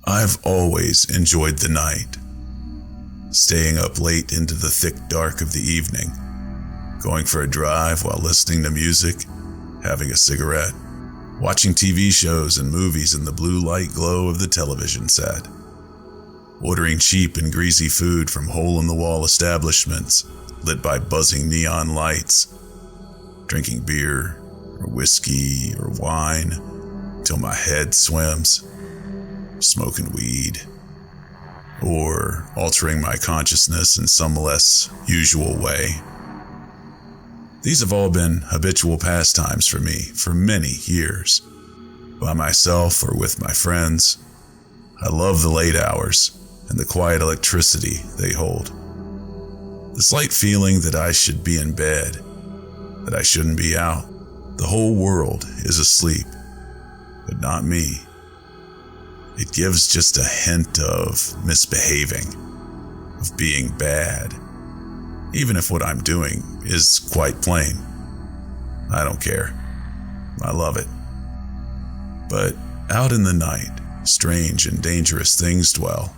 I've always enjoyed the night. Staying up late into the thick dark of the evening, going for a drive while listening to music, having a cigarette, watching TV shows and movies in the blue light glow of the television set, ordering cheap and greasy food from hole-in-the-wall establishments lit by buzzing neon lights, drinking beer or whiskey or wine till my head swims, smoking weed, or altering my consciousness in some less usual way. These have all been habitual pastimes for me for many years, by myself or with my friends. I love the late hours and the quiet electricity they hold. The slight feeling that I should be in bed, that I shouldn't be out. The whole world is asleep, but not me. It gives just a hint of misbehaving, of being bad, even if what I'm doing is quite plain. I don't care. I love it. But out in the night, strange and dangerous things dwell.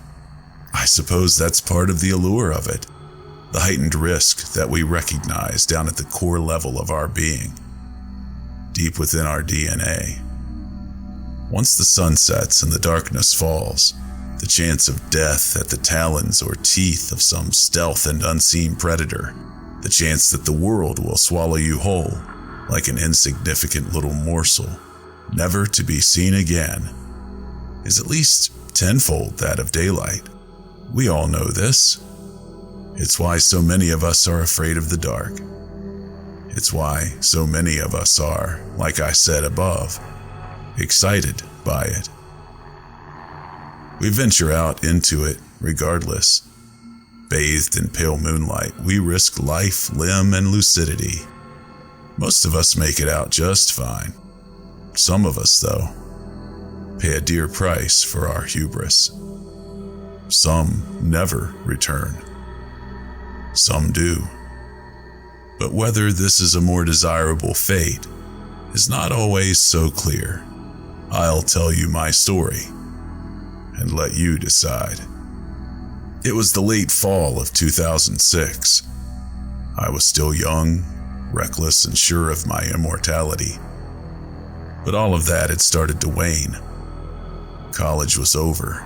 I suppose that's part of the allure of it, the heightened risk that we recognize down at the core level of our being, deep within our DNA. Once the sun sets and the darkness falls, the chance of death at the talons or teeth of some stealth and unseen predator, the chance that the world will swallow you whole like an insignificant little morsel, never to be seen again, is at least tenfold that of daylight. We all know this. It's why so many of us are afraid of the dark. It's why so many of us are, like I said above, excited by it. We venture out into it regardless. Bathed in pale moonlight, we risk life, limb, and lucidity. Most of us make it out just fine. Some of us, though, pay a dear price for our hubris. Some never return. Some do. But whether this is a more desirable fate is not always so clear. I'll tell you my story and let you decide. It was the late fall of 2006. I was still young, reckless, and sure of my immortality. But all of that had started to wane. College was over.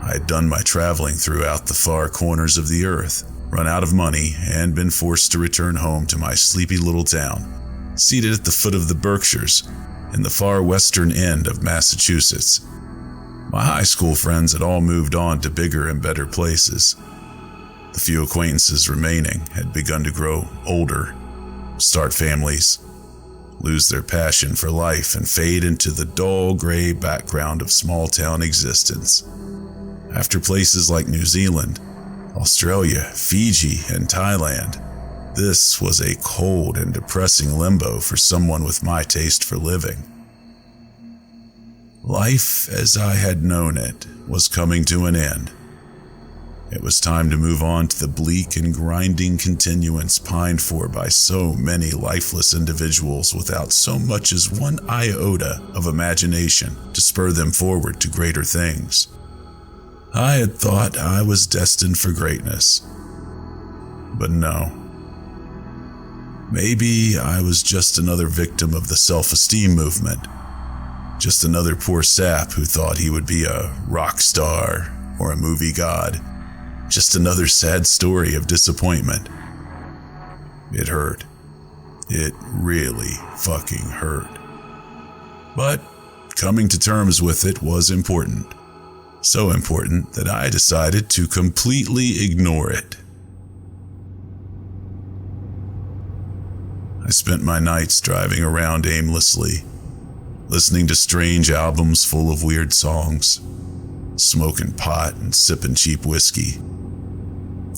I had done my traveling throughout the far corners of the earth, run out of money, and been forced to return home to my sleepy little town, seated at the foot of the Berkshires in the far western end of Massachusetts. My high school friends had all moved on to bigger and better places. The few acquaintances remaining had begun to grow older, start families, lose their passion for life, and fade into the dull gray background of small-town existence. After places like New Zealand, Australia, Fiji, and Thailand, this was a cold and depressing limbo for someone with my taste for living. Life as I had known it was coming to an end. It was time to move on to the bleak and grinding continuance pined for by so many lifeless individuals without so much as one iota of imagination to spur them forward to greater things. I had thought I was destined for greatness, but no. Maybe I was just another victim of the self-esteem movement, just another poor sap who thought he would be a rock star or a movie god, just another sad story of disappointment. It hurt. It really fucking hurt. But coming to terms with it was important. So important that I decided to completely ignore it. I spent my nights driving around aimlessly, listening to strange albums full of weird songs, smoking pot and sipping cheap whiskey.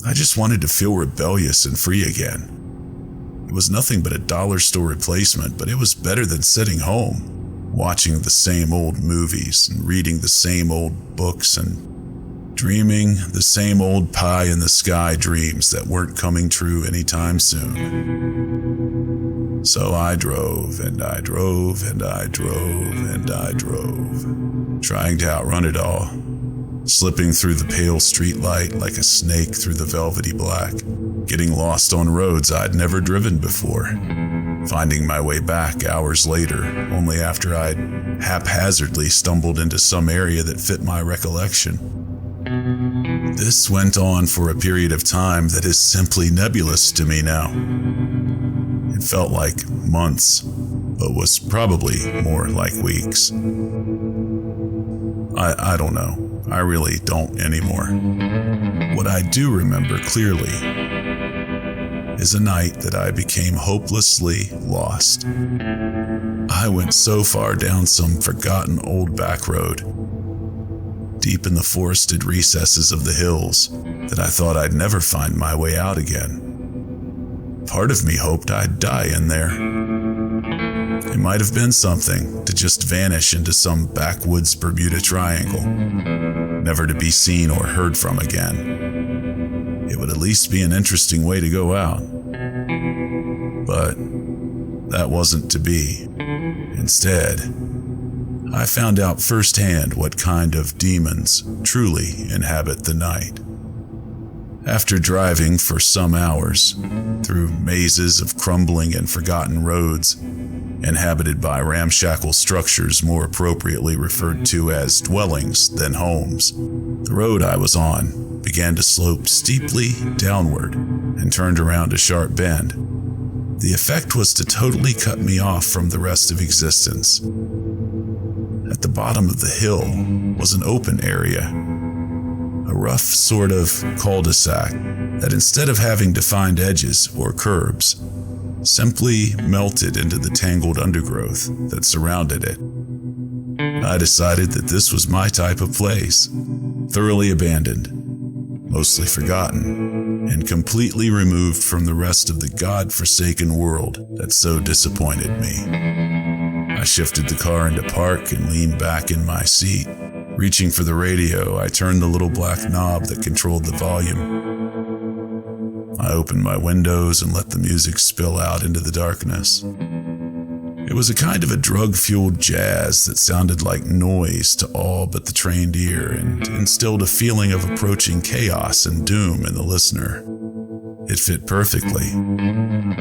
I just wanted to feel rebellious and free again. It was nothing but a dollar store replacement, but it was better than sitting home, watching the same old movies and reading the same old books and dreaming the same old pie-in-the-sky dreams that weren't coming true anytime soon. So I drove and I drove and I drove and I drove, trying to outrun it all, slipping through the pale streetlight like a snake through the velvety black, getting lost on roads I'd never driven before, finding my way back hours later, only after I'd haphazardly stumbled into some area that fit my recollection. This went on for a period of time that is simply nebulous to me now. It felt like months, but was probably more like weeks. I don't know. I really don't anymore. What I do remember clearly is a night that I became hopelessly lost. I went so far down some forgotten old back road, deep in the forested recesses of the hills, that I thought I'd never find my way out again. Part of me hoped I'd die in there. It might have been something to just vanish into some backwoods Bermuda Triangle, never to be seen or heard from again. It would at least be an interesting way to go out. But that wasn't to be. Instead, I found out firsthand what kind of demons truly inhabit the night. After driving for some hours through mazes of crumbling and forgotten roads, inhabited by ramshackle structures more appropriately referred to as dwellings than homes, the road I was on began to slope steeply downward and turned around a sharp bend. The effect was to totally cut me off from the rest of existence. At the bottom of the hill was an open area, a rough sort of cul-de-sac that, instead of having defined edges or curbs, simply melted into the tangled undergrowth that surrounded it. I decided that this was my type of place, thoroughly abandoned, mostly forgotten, and completely removed from the rest of the God-forsaken world that so disappointed me. I shifted the car into park and leaned back in my seat. Reaching for the radio, I turned the little black knob that controlled the volume. I opened my windows and let the music spill out into the darkness. It was a kind of a drug-fueled jazz that sounded like noise to all but the trained ear and instilled a feeling of approaching chaos and doom in the listener. It fit perfectly.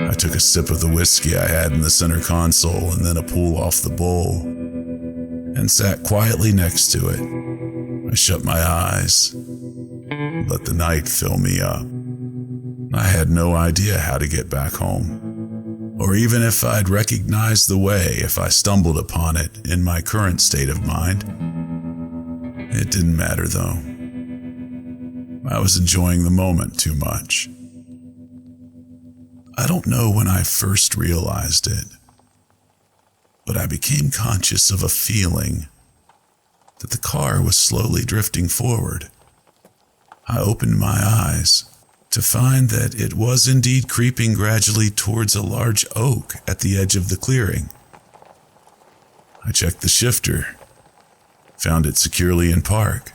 I took a sip of the whiskey I had in the center console and then a pull off the bowl, and sat quietly next to it. I shut my eyes, let the night fill me up. I had no idea how to get back home, or even if I'd recognize the way if I stumbled upon it in my current state of mind. It didn't matter though. I was enjoying the moment too much. I don't know when I first realized it, but I became conscious of a feeling that the car was slowly drifting forward. I opened my eyes to find that it was indeed creeping gradually towards a large oak at the edge of the clearing. I checked the shifter, found it securely in park.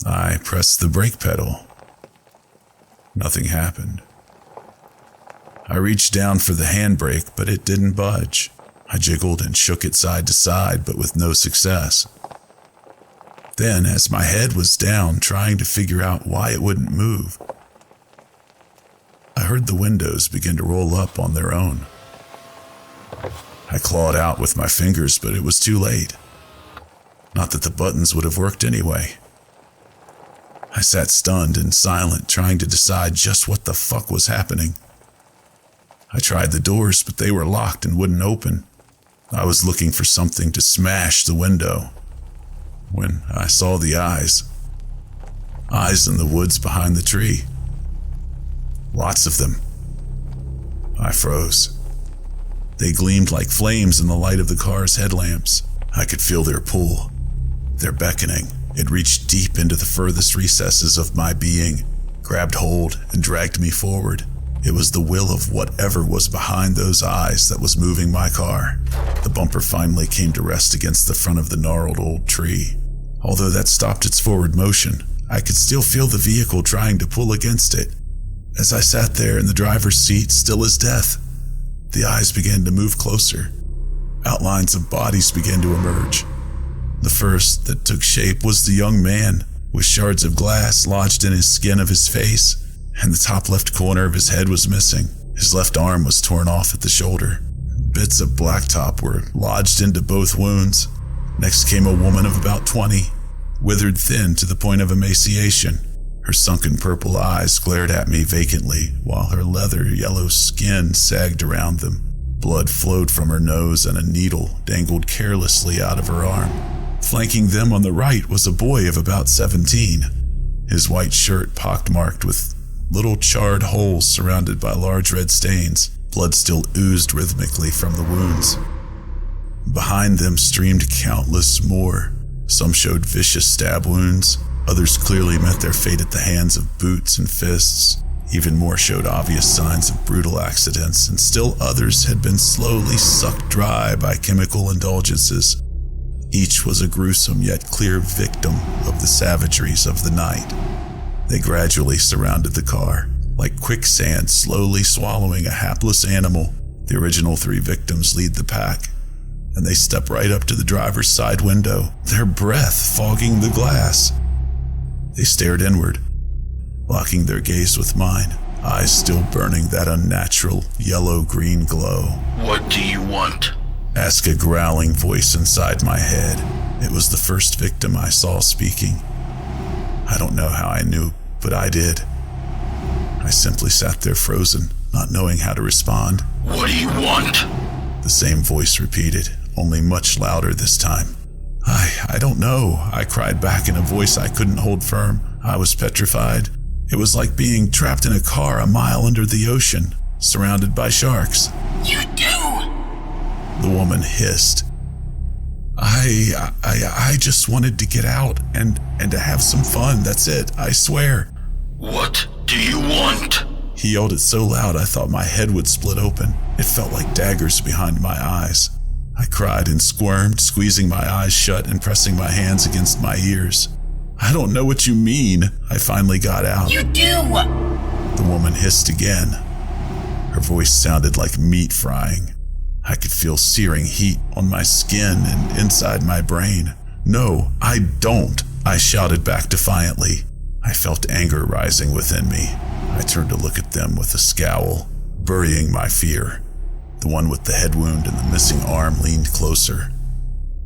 I pressed the brake pedal. Nothing happened. I reached down for the handbrake, but it didn't budge. I jiggled and shook it side to side, but with no success. Then, as my head was down trying to figure out why it wouldn't move, I heard the windows begin to roll up on their own. I clawed out with my fingers, but it was too late. Not that the buttons would have worked anyway. I sat stunned and silent, trying to decide just what the fuck was happening. I tried the doors, but they were locked and wouldn't open. I was looking for something to smash the window when I saw the eyes. Eyes in the woods behind the tree. Lots of them. I froze. They gleamed like flames in the light of the car's headlamps. I could feel their pull, their beckoning. It reached deep into the furthest recesses of my being, grabbed hold, and dragged me forward. It was the will of whatever was behind those eyes that was moving my car. The bumper finally came to rest against the front of the gnarled old tree. Although that stopped its forward motion, I could still feel the vehicle trying to pull against it. As I sat there in the driver's seat, still as death, the eyes began to move closer. Outlines of bodies began to emerge. The first that took shape was the young man, with shards of glass lodged in his skin of his face, and the top left corner of his head was missing. His left arm was torn off at the shoulder. Bits of blacktop were lodged into both wounds. Next came a woman of about 20, withered thin to the point of emaciation. Her sunken purple eyes glared at me vacantly, while her leather yellow skin sagged around them. Blood flowed from her nose and a needle dangled carelessly out of her arm. Flanking them on the right was a boy of about 17, his white shirt pockmarked with little charred holes surrounded by large red stains. Blood still oozed rhythmically from the wounds. Behind them streamed countless more. Some showed vicious stab wounds. Others clearly met their fate at the hands of boots and fists. Even more showed obvious signs of brutal accidents, and still others had been slowly sucked dry by chemical indulgences. Each was a gruesome yet clear victim of the savageries of the night. They gradually surrounded the car, like quicksand slowly swallowing a hapless animal. The original 3 victims lead the pack, and they step right up to the driver's side window, their breath fogging the glass. They stared inward, locking their gaze with mine, eyes still burning that unnatural yellow-green glow. "What do you want?" asked a growling voice inside my head. It was the first victim I saw speaking. I don't know how I knew, but I did. I simply sat there frozen, not knowing how to respond. "What do you want?" The same voice repeated, only much louder this time. I don't know," I cried back in a voice I couldn't hold firm. I was petrified. It was like being trapped in a car a mile under the ocean, surrounded by sharks. "You do!" The woman hissed. I just wanted to get out and to have some fun, that's it, I swear." "What do you want?" He yelled it so loud I thought my head would split open. It felt like daggers behind my eyes. I cried and squirmed, squeezing my eyes shut and pressing my hands against my ears. "I don't know what you mean," I finally got out. "You do!" The woman hissed again. Her voice sounded like meat frying. I could feel searing heat on my skin and inside my brain. "No, I don't," I shouted back defiantly. I felt anger rising within me. I turned to look at them with a scowl, burying my fear. The one with the head wound and the missing arm leaned closer,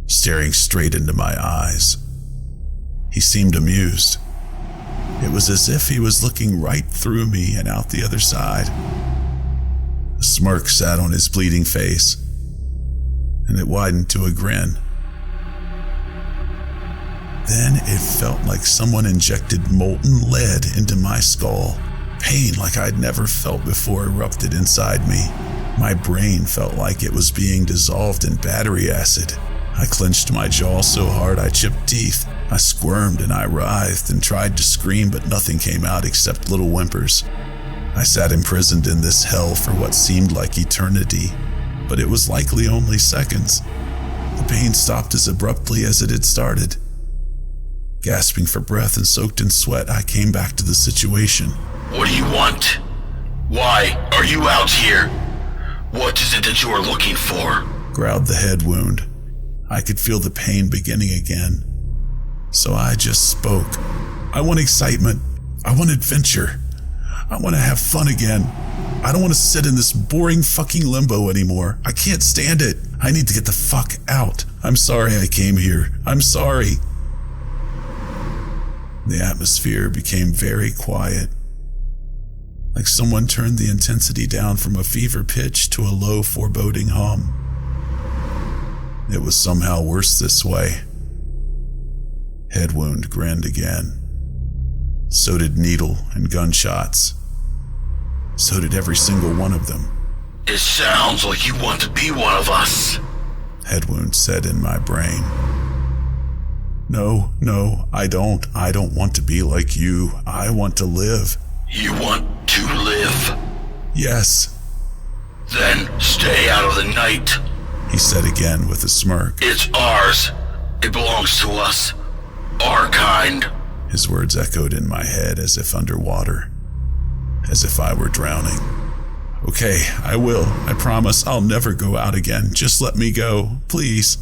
staring straight into my eyes. He seemed amused. It was as if he was looking right through me and out the other side. A smirk sat on his bleeding face, and it widened to a grin. Then it felt like someone injected molten lead into my skull. Pain like I'd never felt before erupted inside me. My brain felt like it was being dissolved in battery acid. I clenched my jaw so hard I chipped teeth. I squirmed and I writhed and tried to scream, but nothing came out except little whimpers. I sat imprisoned in this hell for what seemed like eternity, but it was likely only seconds. The pain stopped as abruptly as it had started. Gasping for breath and soaked in sweat, I came back to the situation. "What do you want? Why are you out here? What is it that you are looking for?" growled the head wound. I could feel the pain beginning again, so I just spoke. "I want excitement. I want adventure. I want to have fun again. I don't want to sit in this boring fucking limbo anymore. I can't stand it. I need to get the fuck out. I'm sorry I came here. I'm sorry." The atmosphere became very quiet, like someone turned the intensity down from a fever pitch to a low, foreboding hum. It was somehow worse this way. Head wound grinned again. So did needle and gunshots. So did every single one of them. "It sounds like you want to be one of us," Head wound said in my brain. No, I don't. I don't want to be like you. I want to live." "You want to live? "Yes," Then stay out of the night," he said again with a smirk. "It's ours. It belongs to us. Our kind." His words echoed in my head as if underwater, as if I were drowning. "Okay, I will. I promise I'll never go out again. Just let me go, please."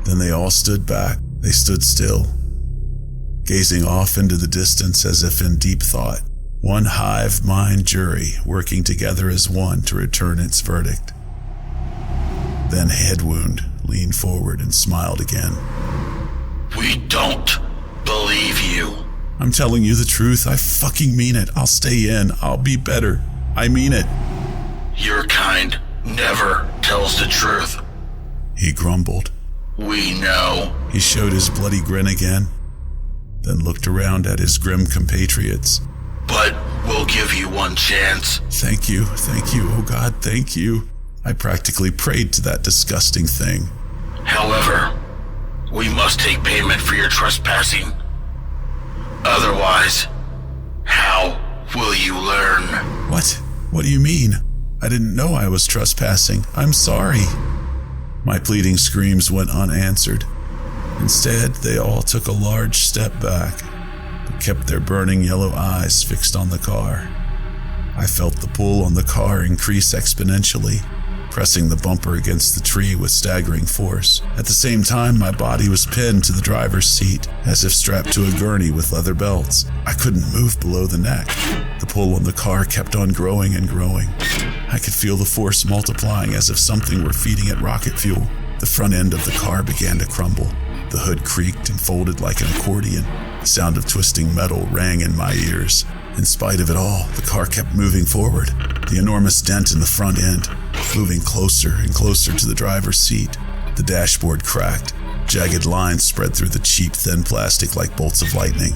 Then they all stood back. They stood still, gazing off into the distance as if in deep thought. One hive mind jury working together as one to return its verdict. Then Headwound leaned forward and smiled again. We don't believe you. I'm telling you the truth. I fucking mean it. I'll stay in. I'll be better. I mean it. Your kind never tells the truth. He grumbled. We know. He showed his bloody grin again, then looked around at his grim compatriots. But we'll give you one chance. Thank you, oh God, thank you. I practically prayed to that disgusting thing. However, we must take payment for your trespassing. Otherwise, how will you learn? What? What do you mean? I didn't know I was trespassing. I'm sorry. My pleading screams went unanswered. Instead, they all took a large step back, but kept their burning yellow eyes fixed on the car. I felt the pull on the car increase exponentially, pressing the bumper against the tree with staggering force. At the same time, my body was pinned to the driver's seat, as if strapped to a gurney with leather belts. I couldn't move below the neck. The pull on the car kept on growing and growing. I could feel the force multiplying as if something were feeding it rocket fuel. The front end of the car began to crumble. The hood creaked and folded like an accordion. The sound of twisting metal rang in my ears. In spite of it all, the car kept moving forward, the enormous dent in the front end, moving closer and closer to the driver's seat. The dashboard cracked. Jagged lines spread through the cheap, thin plastic like bolts of lightning.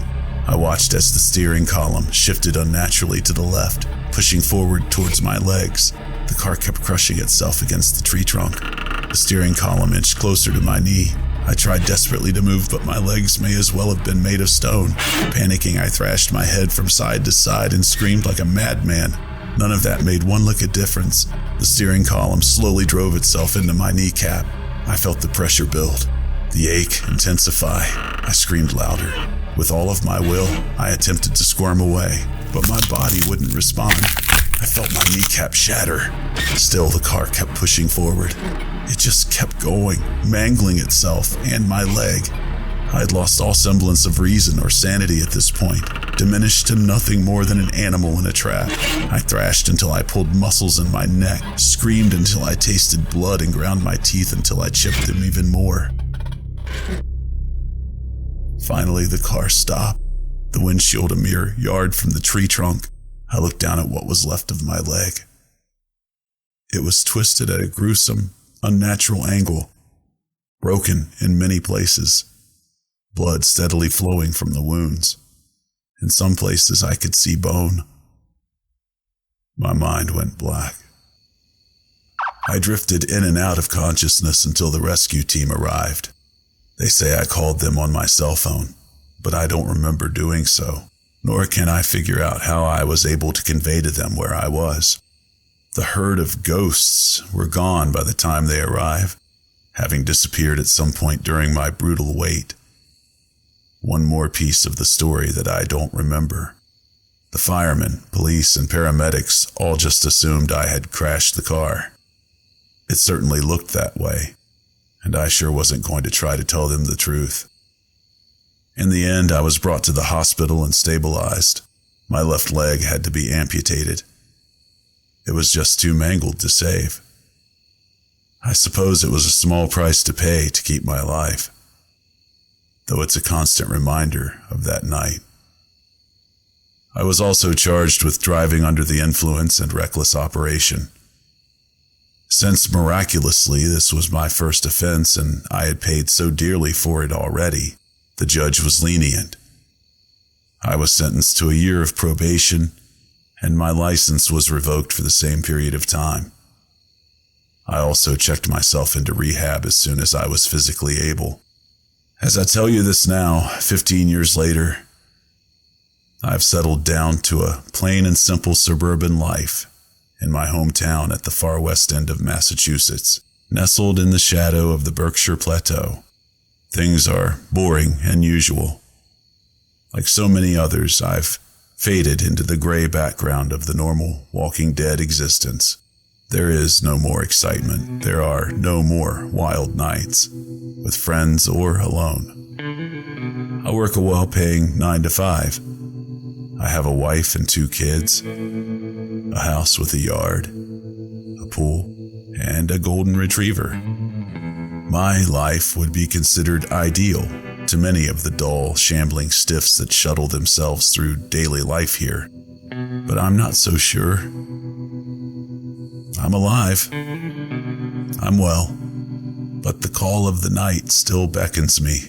I watched as the steering column shifted unnaturally to the left, pushing forward towards my legs. The car kept crushing itself against the tree trunk. The steering column inched closer to my knee. I tried desperately to move, but my legs may as well have been made of stone. Panicking, I thrashed my head from side to side and screamed like a madman. None of that made one lick of difference. The steering column slowly drove itself into my kneecap. I felt the pressure build, the ache intensify. I screamed louder. With all of my will, I attempted to squirm away, but my body wouldn't respond. I felt my kneecap shatter. Still, the car kept pushing forward. It just kept going, mangling itself and my leg. I had lost all semblance of reason or sanity at this point, diminished to nothing more than an animal in a trap. I thrashed until I pulled muscles in my neck, screamed until I tasted blood, and ground my teeth until I chipped them even more. Finally, the car stopped, the windshield a mere yard from the tree trunk. I looked down at what was left of my leg. It was twisted at a gruesome, unnatural angle, broken in many places, blood steadily flowing from the wounds. In some places I could see bone. My mind went black. I drifted in and out of consciousness until the rescue team arrived. They say I called them on my cell phone, but I don't remember doing so, nor can I figure out how I was able to convey to them where I was. The herd of ghosts were gone by the time they arrived, having disappeared at some point during my brutal wait. One more piece of the story that I don't remember. The firemen, police, and paramedics all just assumed I had crashed the car. It certainly looked that way, and I sure wasn't going to try to tell them the truth. In the end, I was brought to the hospital and stabilized. My left leg had to be amputated. It was just too mangled to save. I suppose it was a small price to pay to keep my life, though it's a constant reminder of that night. I was also charged with driving under the influence and reckless operation. Since miraculously this was my first offense and I had paid so dearly for it already, the judge was lenient. I was sentenced to a year of probation, and my license was revoked for the same period of time. I also checked myself into rehab as soon as I was physically able. As I tell you this now, 15 years later, I've settled down to a plain and simple suburban life in my hometown at the far west end of Massachusetts, nestled in the shadow of the Berkshire Plateau. Things are boring and usual. Like so many others, I've faded into the gray background of the normal Walking Dead existence. There is no more excitement. There are no more wild nights, with friends or alone. I work a well-paying 9 to 5. I have a wife and 2 kids, a house with a yard, a pool, and a golden retriever. My life would be considered ideal to many of the dull, shambling stiffs that shuttle themselves through daily life here. But I'm not so sure. I'm alive. I'm well. But the call of the night still beckons me.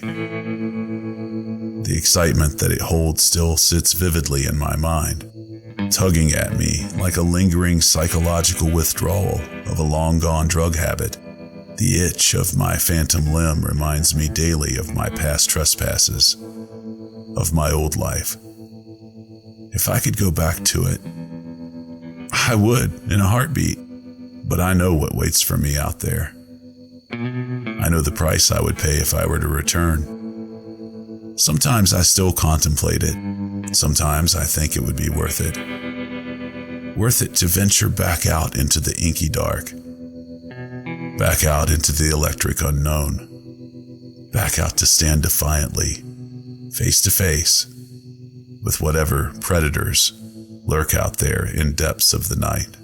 The excitement that it holds still sits vividly in my mind, tugging at me like a lingering psychological withdrawal of a long-gone drug habit. The itch of my phantom limb reminds me daily of my past trespasses, of my old life. If I could go back to it, I would in a heartbeat, but I know what waits for me out there. I know the price I would pay if I were to return. Sometimes I still contemplate it. Sometimes I think it would be worth it. Worth it to venture back out into the inky dark. Back out into the electric unknown. Back out to stand defiantly, face to face, with whatever predators lurk out there in depths of the night.